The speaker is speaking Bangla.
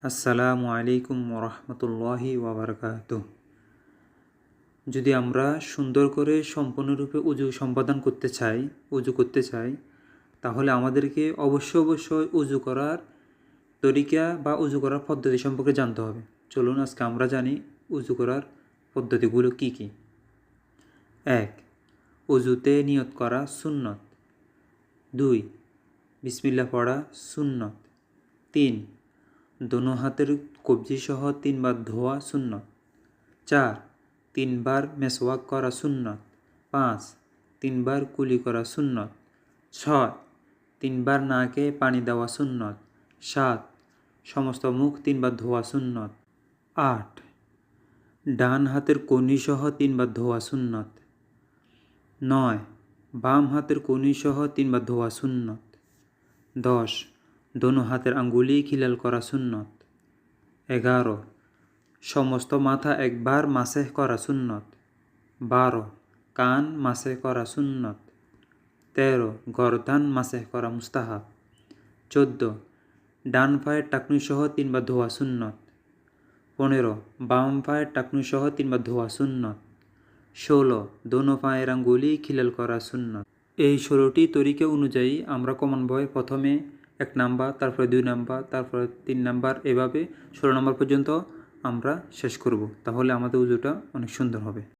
আসসালামু আলাইকুম ওরহমতুল্লাহি ওয়াবারাকাতুহ। যদি আমরা সুন্দর করে সম্পূর্ণরূপে উজু করতে চাই তাহলে আমাদেরকে অবশ্যই উজু করার তরিকা বা উজু করার পদ্ধতি সম্পর্কে জানতে হবে। চলুন আজকে আমরা জানি উজু করার পদ্ধতিগুলো কি কি। 1. উজুতে নিয়ত করা সুন্নত। 2. বিসমিল্লাহ পড়া সুন্নত। 3. দোনো হাতের কবজি সহ 3 বার ধোয়া সুন্নত। 4. 3 বার মেসওয়াক করা সুন্নত। 5. 3 বার কুলি করা সুন্নত। 6. 3 বার নাকে পানি দেওয়া সুন্নত। 7. সমস্ত মুখ 3 বার ধোয়া সুন্নত। 8. ডান হাতের কনুই সহ 3 বার ধোয়া সুন্নত। 9. বাম হাতের কনুই সহ 3 বার ধোয়া সুন্নত। 10. দোনো হাতের আঙ্গুলি খিলাল করা সুন্নত। 11. সমস্ত মাথা একবার মাসেহ করা সুন্নত। 12. কান মাসেহ করা সুন্নত। 13. গর্দান মাসেহ করা মুস্তাহাব। 14. ডান পায়ের টাকনু সহ 3 বার ধোয়া সুন্নত। 15. বাম পায়ের টাকনু সহ 3 বার ধোয়া সুন্নত। 16. দোনো পায়ের আঙ্গুলি খিলাল করা সুন্নত। এই 16টি তরিকা অনুযায়ী আমরা ক্রমান্বয়ে প্রথমে 1 নাম্বার, তারপরে 2 নাম্বার, তারপরে 3 নাম্বার, এভাবে 16 নম্বর পর্যন্ত আমরা শেষ করব। তাহলে আমাদের উজুটা অনেক সুন্দর হবে।